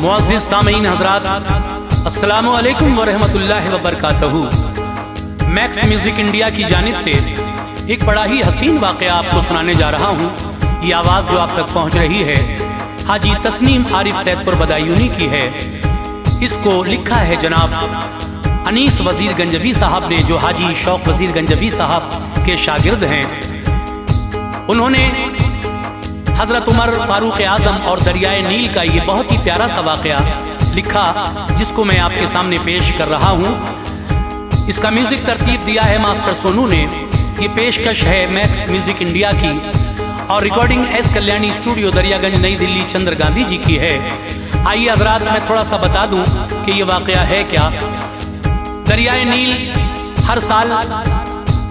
मुअज़्ज़िज़ सामीन हज़रात, अस्सलामु अलैकुम व रहमतुल्लाहि व बरकातहू। मैक्स म्यूज़िक इंडिया की जानिब से एक बड़ा ही हसीन वाक़या आपको सुनाने जा रहा हूँ। ये आवाज़ जो आप तक पहुँच रही है हाजी तस्नीम आरिफ सैदपुर बदायूनी की है। इसको लिखा है जनाब अनीस वज़ीर गंजवी साहब ने, जो हाजी शौक वज़ीर गंजवी साहब के शागिर्द हैं। उन्होंने हज़रत उमर फ़ारूक आज़म और दरियाए नील का ये बहुत ही प्यारा सा वाक़या लिखा, जिसको मैं आपके सामने पेश कर रहा हूँ। इसका म्यूज़िक तरतीब दिया है मास्टर सोनू ने। ये पेशकश है मैक्स म्यूज़िक इंडिया की और recording S Kalyani studio Daryaganj नई दिल्ली चंद्र गांधी जी की है। आइए हज़रात, मैं थोड़ा सा बता दूँ कि ये वाक़या है क्या। दरियाए नील हर साल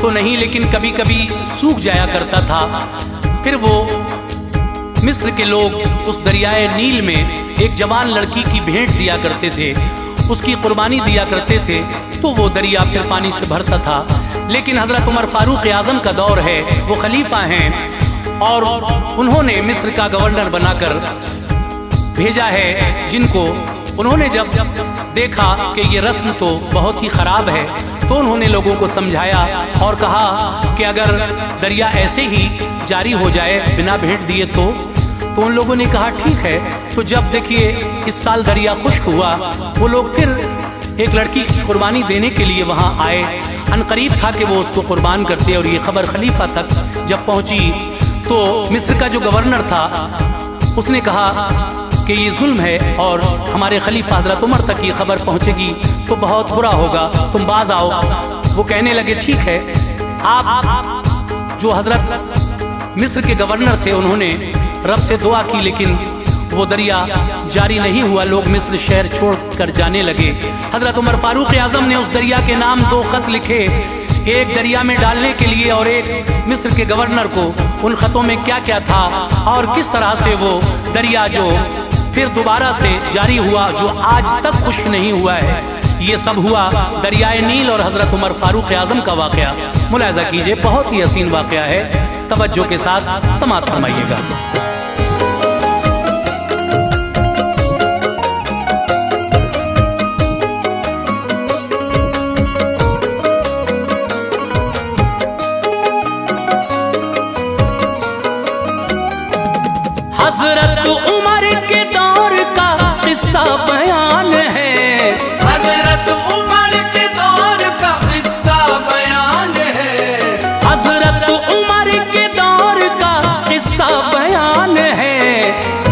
तो नहीं लेकिन कभी कभी सूख जाया करता था। फिर वो मिस्र के लोग उस दरियाए नील में एक जवान लड़की की भेंट दिया करते थे, उसकी कुर्बानी दिया करते थे, तो वो दरिया फिर पानी से भरता था। लेकिन हज़रत उमर फ़ारूक आज़म का दौर है, वो खलीफा हैं और उन्होंने मिस्र का गवर्नर बनाकर भेजा है, जिनको उन्होंने जब देखा कि ये रस्म तो बहुत ही ख़राब है, तो उन्होंने लोगों को समझाया और कहा कि अगर दरिया ऐसे ही जारी हो जाए बिना भेंट दिए तो उन लोगों ने कहा ठीक है। तो जब देखिए इस साल दरिया खुश्क हुआ, वो लोग फिर एक लड़की की कुर्बानी देने के लिए वहाँ आए। अनकरीब था कि वो उसको कुर्बान करते और ये खबर खलीफा तक जब पहुँची तो मिस्र का जो गवर्नर था उसने कहा कि ये जुल्म है और हमारे खलीफा हज़रत उमर तक ये खबर पहुँचेगी तो बहुत बुरा होगा, तुम बाज आओ। वो कहने लगे ठीक है। आप जो हज़रत मिस्र के गवर्नर थे उन्होंने रब से दुआ की, लेकिन वो दरिया जारी नहीं हुआ। लोग मिस्र शहर छोड़ कर जाने लगे। हज़रत उमर फ़ारूक आज़म ने उस दरिया के नाम 2 खत लिखे, एक दरिया में डालने के लिए और एक मिस्र के गवर्नर को। उन खतों में क्या क्या था और किस तरह से वो दरिया जो फिर दोबारा से जारी हुआ, जो आज तक खुश्क नहीं हुआ है, ये सब हुआ दरियाए नील और हज़रत उमर फ़ारूक आज़म का वाक़या। मुलाहिज़ा कीजिए, बहुत ही हसीन वाक़या है। तवज्जो के साथ समाअत फरमाइएगा। हज़रत उमर के दौर का किस्सा बयान है, हज़रत उमर के दौर का किस्सा बयान है, हज़रत उमर के दौर का किस्सा बयान है।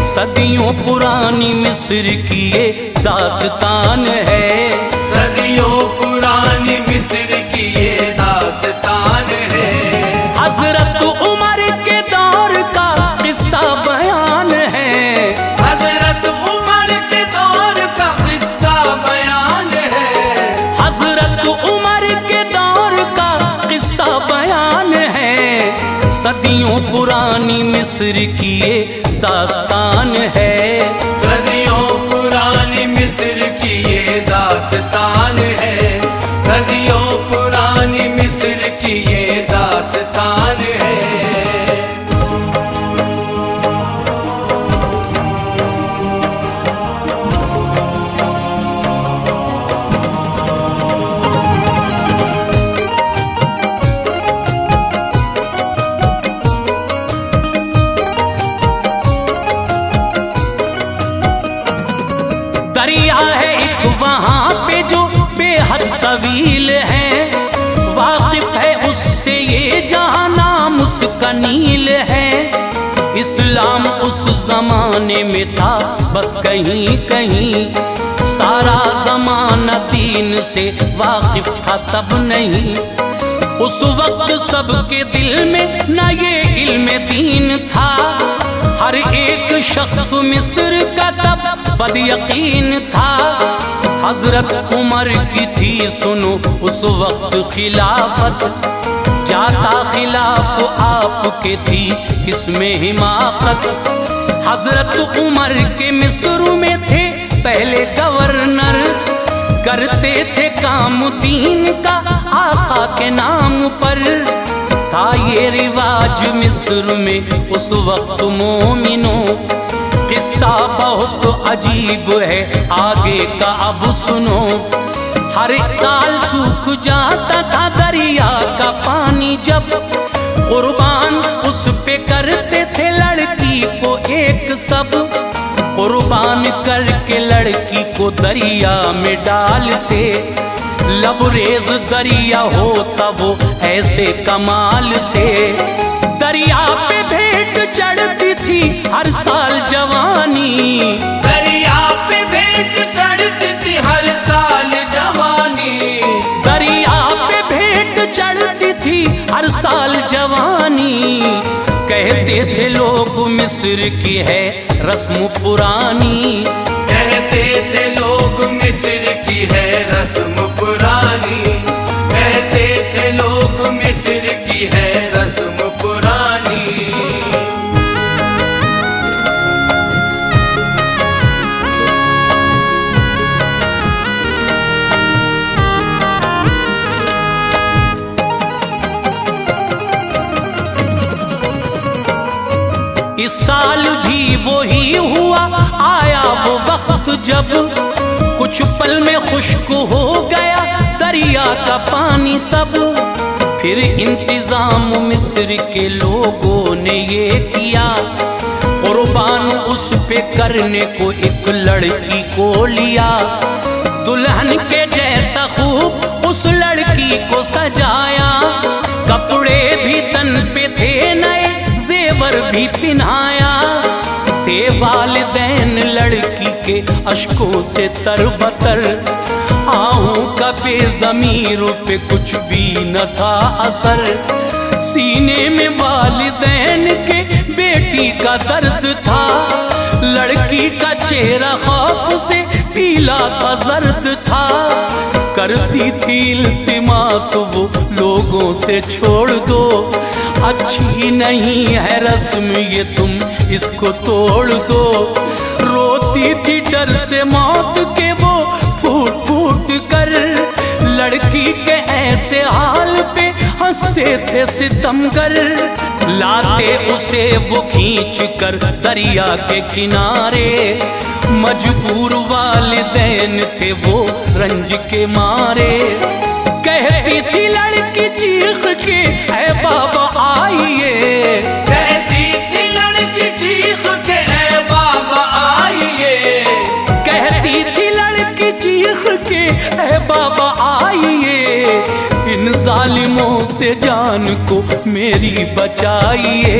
सदियों पुरानी मिस्र की ये दास्तान है, सदियों पुरानी मिस्र की ये दास्तान है। हज़रत उमर के दौर का किस्सा बयान है, हज़रत उमर के दौर का किस्सा बयान है, हज़रत उमर के दौर का किस्सा बयान है। सदियों पुरानी मिस्र की ये दास्तान है, सदियों पुरानी मिस्र की ये दास्तान है, सदियों पुरानी मिस्र की ये दास्तान है। दरिया है एक वहाँ पे जो बेहद तवील है, वाकिफ है उससे ये जहाँ नाम उसका नील है। इस्लाम उस जमाने में था बस कहीं कहीं, सारा ज़माना दीन से वाकिफ था तब नहीं। उस वक्त सबके दिल में ना ये इल्म दीन था, हर एक शख्स मिस्र का तब बद यकीन था। हज़रत उमर की थी सुनो उस वक्त खिलाफत, जाता खिलाफ आपके थी किसमें हिमाकत। हज़रत उमर के मिस्र में थे पहले गवर्नर, करते थे काम दीन का आका के नाम पर। था ये रिवाज मिस्र में उस वक्त मोमिनों, किस किस्सा बहुत अजीब है, आगे का अब सुनो। हर एक साल सूख जाता था दरिया का पानी, जब कुर्बान उस पे करते थे लड़की को एक सब। कुर्बान करके लड़की को दरिया में डालते, लबरेज दरिया होता वो ऐसे कमाल से। दरिया पे भेंट चढ़ती थी हर साल जवानी, दरिया पे भेंट चढ़ती थी हर साल जवानी, दरिया पे भेंट चढ़ती थी हर साल जवानी। कहते थे लोग मिस्र की है रस्म पुरानी, कहते थे लोग मिस्र की है रस्म पुरानी, कहते थे लोग मिस्र की है रस्म पुरानी। इस साल भी वही हुआ, आया वो वक्त जब कुछ पल में खुश्क हो गया दरिया का पानी सब। फिर इंतजाम मिस्र के लोगों ने ये किया, कुर्बान उस पे करने को एक लड़की को लिया। दुल्हन के जैसा खूब उस लड़की को सजाया, कपड़े भी तन पे थे नए, जेवर भी पिन्हाया। थे वालिदैन लड़की के अश्कों से तरबतर, आहों का बेज़मीर पे कुछ भी न था असर। सीने में वालिदैन के बेटी का दर्द था, लड़की का चेहरा खौफ से पीला था जर्द था। करती थी इल्तिमास वो लोगों से छोड़ दो, अच्छी नहीं है रस्म ये तुम इसको तोड़ दो। रोती थी डर से मौत के वो फूट फूट कर, लड़की के ऐसे हाल पे हंसते थे सितमगर। लाते उसे वो खींच कर दरिया के किनारे, मजबूर वालिदैन थे वो रंज के मारे। कहती थी लड़की चीख के ऐ बाबा आइए, कहती थी लड़की चीख के ऐ बाबा आइए, कहती थी लड़की चीख के ऐ बाबा आइए। इन जालिमों से जान को मेरी बचाइए,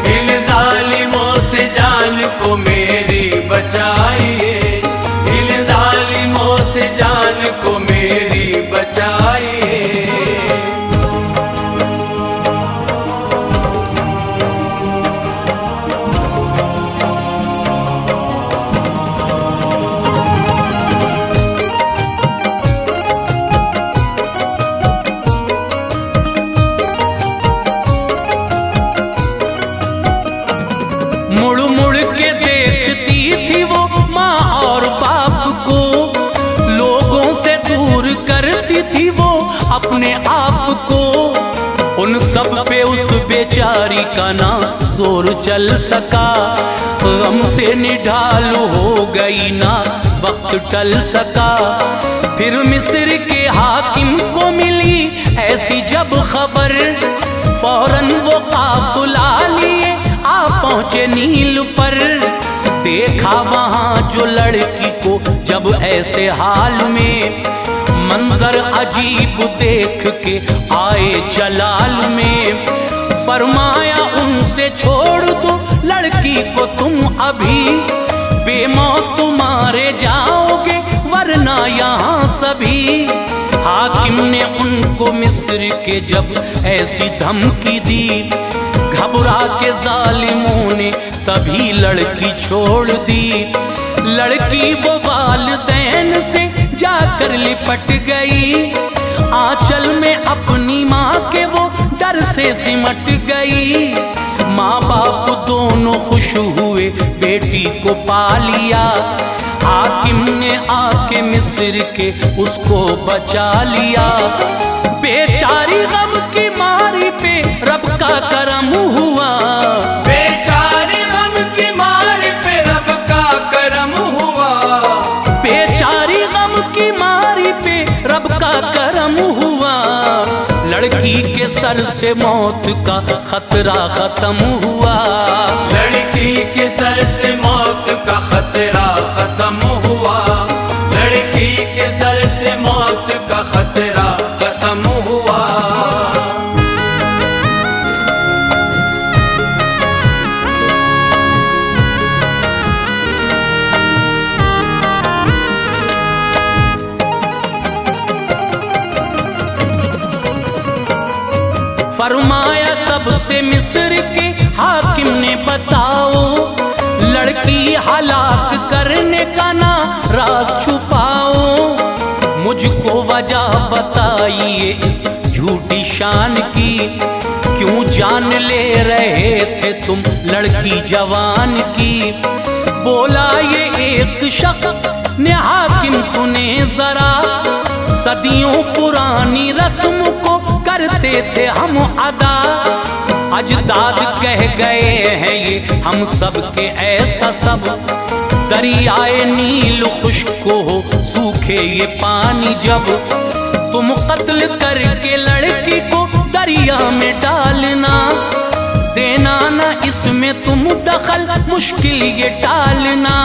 इन जालिमों से जान को मेरी बचाइए, इन जालिमों से जान को मेरी बचाइए। मुड़ मुड़ के देखती थी वो माँ और बाप को, लोगों से दूर करती थी वो अपने आप को। उन सब पे उस बेचारी का ना जोर चल सका, गम से निढाल हो गई ना वक्त टल सका। फिर मिस्र के हाकिम को मिली ऐसी जब खबर, फौरन वो काफिला लिए आ पहुंचे नील पर। देखा वहां जो लड़की को जब ऐसे हाल में, मंजर अजीब देख के आए जलाल में। फरमाया उनसे छोड़ दो लड़की को तुम अभी, बेमौत मारे जाओगे वरना यहाँ सभी। हाकिम ने उनको मिस्र के जब ऐसी धमकी दी, घबरा के जालिमों ने तभी लड़की छोड़ दी। लड़की वो वालिदैन से जाकर लिपट गई, आंचल में अपनी माँ के वो डर से सिमट गई। माँ बाप दोनों खुश हुए बेटी को पा लिया, हाकिम ने आके मिस्र के उसको बचा लिया। बेचारी गम की मारी पे रब का करम हुआ, बेचारी गम की मार पे रब सर से मौत का खतरा खत्म हुआ। लड़की के सर से मौत का खतरा खत्म हुआ। लड़की के सर से मौत का खतरा खत्म हुआ। फरमाया सबसे मिस्र के हाकिम ने बताओ, लड़की हलाक करने का ना राज छुपाओ। मुझको वजह बताइए इस झूठी शान की, क्यों जान ले रहे थे तुम लड़की जवान की। बोला ये एक शख्स ने, हाकिम सुने जरा, सदियों पुरानी रस्म को करते थे हम अदा। अजदाद कह गए हैं ये हम सब के ऐसा सब। दरियाए नील खुश्क हो सूखे ये पानी जब, तुम कत्ल करके लड़की को दरिया में डालना। देना ना इसमें तुम दखल, मुश्किल ये टालना।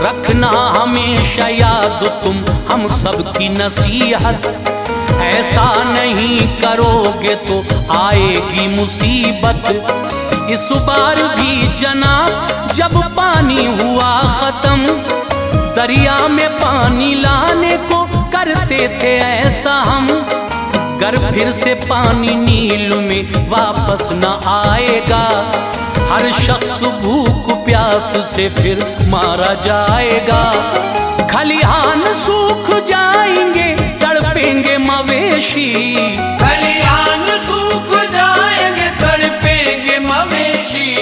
रखना हमेशा याद तुम हम सब की नसीहत, ऐसा नहीं करोगे तो आएगी मुसीबत। इस बार भी जनाब जब पानी हुआ खत्म, दरिया में पानी लाने को करते थे ऐसा हम। गर फिर से पानी नील में वापस न आएगा, हर शख्स भूख प्यास से फिर मारा जाएगा। खलिहान सूख जाएंगे तड़पेंगे मवेशी। खलिहान सूख जाएंगे तड़पेंगे मवेशी।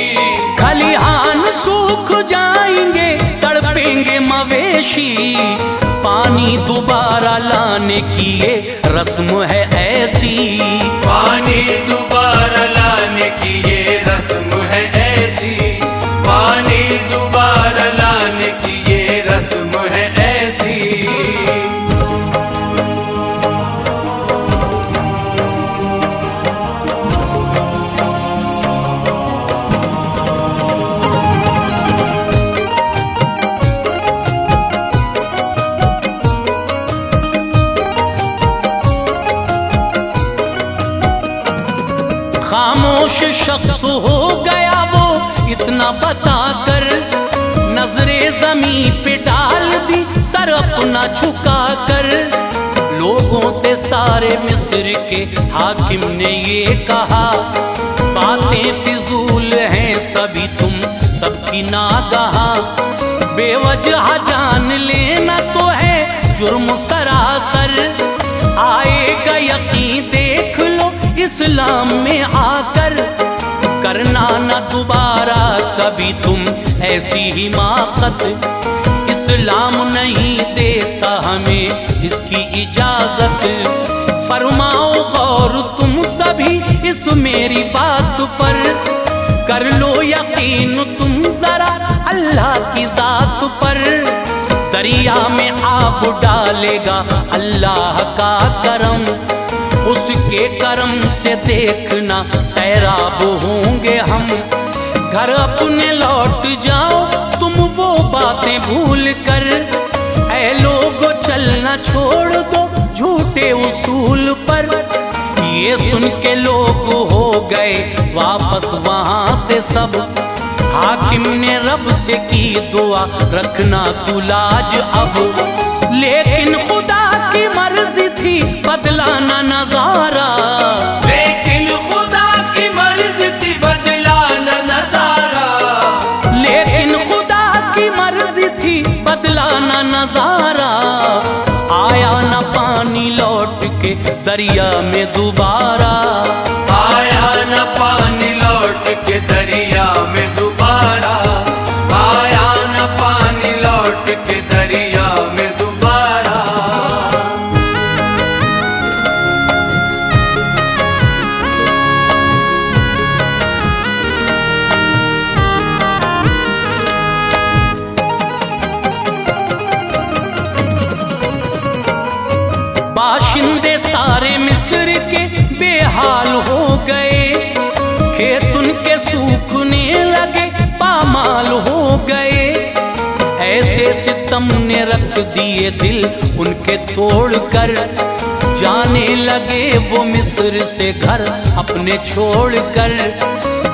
खलिहान सूख जाएंगे तड़पेंगे मवेशी। पानी दोबारा लाने की ये रस्म है ऐसी। पानी दोबारा लाने की ये रस्म है ऐसी। पानी दोबारा लाने की ये रस्म है ऐसी। खामोश शख्स हो गया वो इतना बताकर, नजरे जमीन पे डाल दी सर अपना झुका कर। लोगों से सारे मिस्र के हाकिम ने ये कहा, बातें फिजूल हैं सभी तुम सबकी नागहा। बेवजह जान लेना तो है जुर्म सरासर। आएगा यकीन देख लो इस्लाम में आकर, करना न दोबारा कभी तुम ऐसी हिमाकत। इस्लाम नहीं देता हमें इसकी इजाजत। फरमाओ गौर तुम सभी इस मेरी बात पर, कर लो यकीन तुम जरा अल्लाह की जात पर। दरिया में आब डालेगा अल्लाह का करम, उसके करम से देखना सैराब होंगे हम। घर अपने लौट जाओ तुम वो बातें भूल कर, ऐ लोगो चलना छोड़ दो झूठे उसूल पर। ये सुन के लोग हो गए वापस वहां से सब। हाकिम ने रब से की दुआ रखना तू लाज अब, लेकिन खुदा की मर्जी थी बदलाना नजारा। लेकिन खुदा की मर्जी थी बदलाना नजारा। लेकिन खुदा की मर्जी थी बदलाना नजारा। आया न पानी लौट के दरिया में दोबारा। आया न पानी लौट के दरिया में दोबारा। आया न पानी लौट के दरिया में दोबारा। बाशिंदे सारे मिस्र के बेहाल हो गए, खेत उनके सूखने लगे, पामाल हो गए। ऐसे सितम ने रख दिए दिल उनके तोड़कर, जाने लगे वो मिस्र से घर अपने छोड़कर।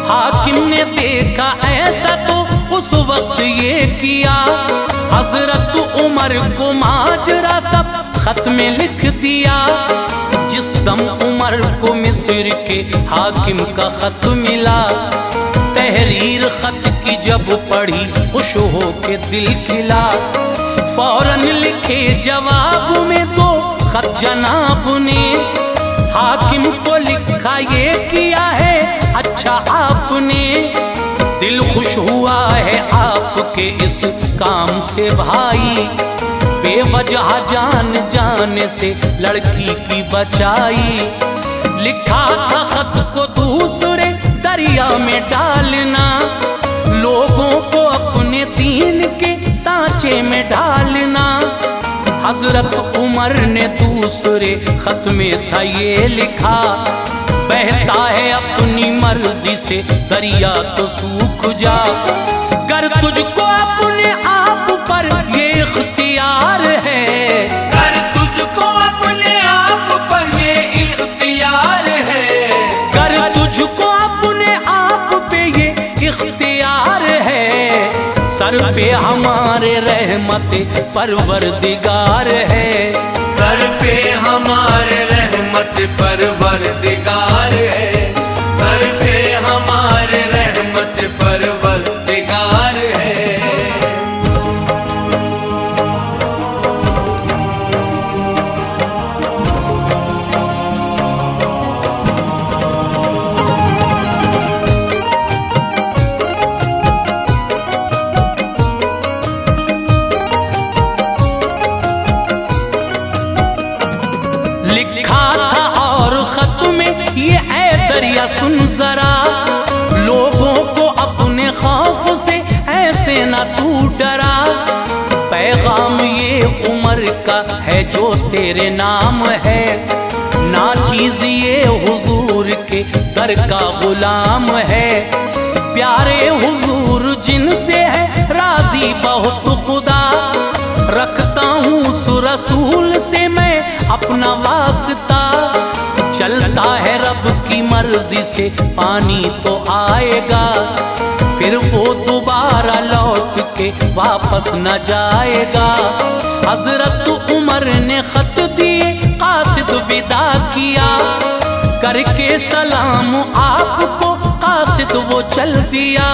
हाकिम ने देखा ऐसा तो उस वक्त ये किया, हजरत उमर को माजरा सब खत में लिख दिया। जिस दम उमर को मिस्र के हाकिम का खत मिला, तहरीर खत की जब पढ़ी खुश हो के दिल खिला। फौरन लिखे जवाब में दो खत जनाब ने, हाकिम को लिखा ये किया है अच्छा आपने। दिल खुश हुआ है आपके इस काम से भाई, बेवजह जान जाने से लड़की की बचाई। लिखा था खत को दूसरे दरिया में डालना, लोगों को अपने दीन के सांचे में डालना। हजरत उमर ने दूसरे खत में था ये लिखा, बहता है अपनी मर्जी से दरिया तो सूख जा। कर तुझको अपने आप पर ये इख्तियार है, कर तुझको अपने आप पर ये इख्तियार है। कर तुझको अपने आप पे ये इख्तियार है। सर पे हमारे रहमत परवरदिगार है, सर पे हमारे रहमत परवरदिगार है, सर पे हमारे रहमत परवरदिगार है। लिखा था और खत में ये ऐ दरिया सुन जरा, लोगों को अपने खौफ से ऐसे ना तू डरा। पैगाम ये उमर का है जो तेरे नाम है, ना चीज ये हुजूर के दर का गुलाम है। प्यारे हुजूर जिनसे है राजी बहुत खुदा, रखता हूँ रसूल से मैं अपना वास्ता। चलता है रब की मर्जी से पानी तो आएगा, फिर वो दोबारा लौट के वापस न जाएगा। हजरत उमर ने खत दिए कासिद विदा किया, करके सलाम आपको कासिद वो चल दिया।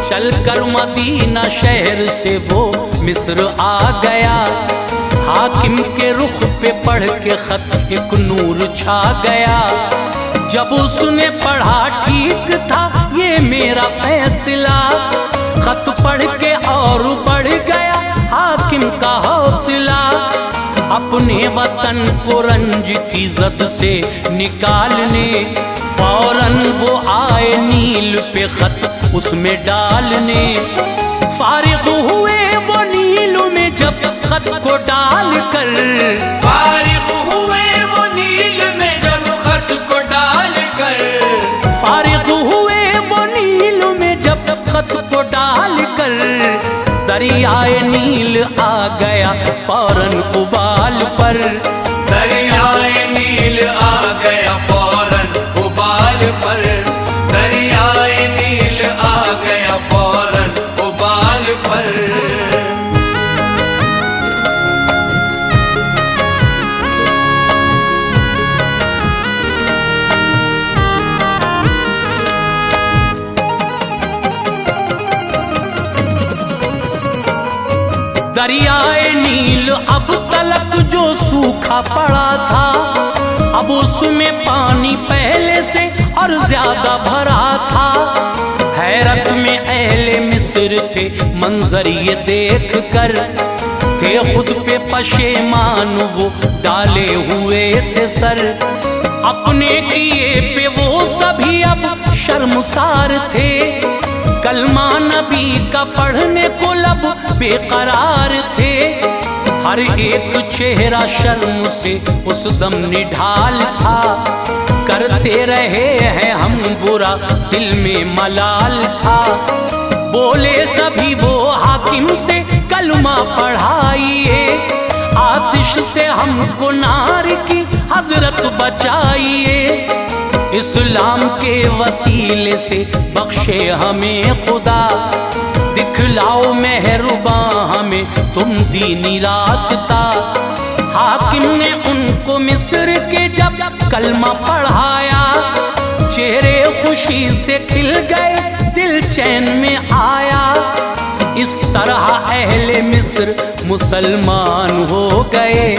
चल कर मदीना शहर से वो मिस्र आ गया, हाकिम के रुख पे पढ़ के खत एक नूर छा गया। जब उसने पढ़ा ठीक था ये मेरा फैसला, खत पढ़ के और बढ़ गया हाकिम का हौसला। अपने वतन को रंज की जद से निकालने, फौरन वो आए नील पे खत उसमें डालने। फारिग हुए वो नील में जब खत को डाल कर, फारिग हुए वो नील में जब खत को डाल कर, फारिग हुए वो नील में जब खत को डाल कर। दरियाए नील आ गया फौरन उबाल पर, दरियाए नील आ गया फौरन उबाल पर, दरियाए नील आ गया फौरन उबाल पर। दरियाए नील अब तलक जो सूखा पड़ा था, अब उसमें पानी पहले से और ज्यादा भरा था। हैरत में अहले मिस्र थे मंजर ये देख कर, थे खुद पे पशेमान वो डाले हुए थे सर। अपने किए पे वो सभी अब शर्मसार थे, कलमा नबी का पढ़ने को लब बेकरार थे। हर एक चेहरा शर्म से उस दम निढाल था, करते रहे हैं हम बुरा, दिल में मलाल था। बोले सभी वो हाकिम से कलमा पढ़ाइए, आतिश से हमको नार की हजरत बचाइए। इस्लाम के वसीले से बख्शे हमें खुदा, दिखलाओ मेहरबां हमें तुम दीनी रास्ता। हाकिम ने उनको मिस्र के जब कलमा पढ़ाया, चेहरे खुशी से खिल गए, दिल चैन में आया। इस तरह अहले मिस्र मुसलमान हो गए,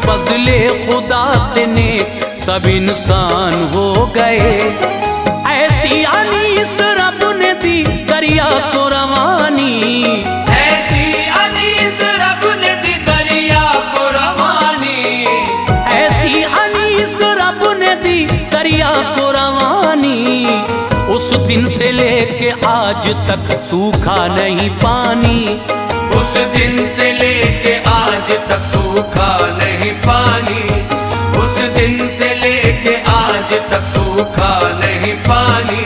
फजले खुदा से नेक सब इंसान हो गए। ऐसी अनीस रब ने दी दरिया को रवानी, ऐसी अनीस रब ने दी दरिया को रवानी, ऐसी अनीस रब ने दी दरिया को रवानी। उस दिन से लेके आज तक सूखा नहीं पानी, उस दिन से लेके आज तक सूखा नहीं पानी, उस दिन से लेके आज तक सूखा नहीं पानी,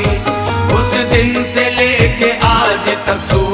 उस दिन से लेके आज तक सूखा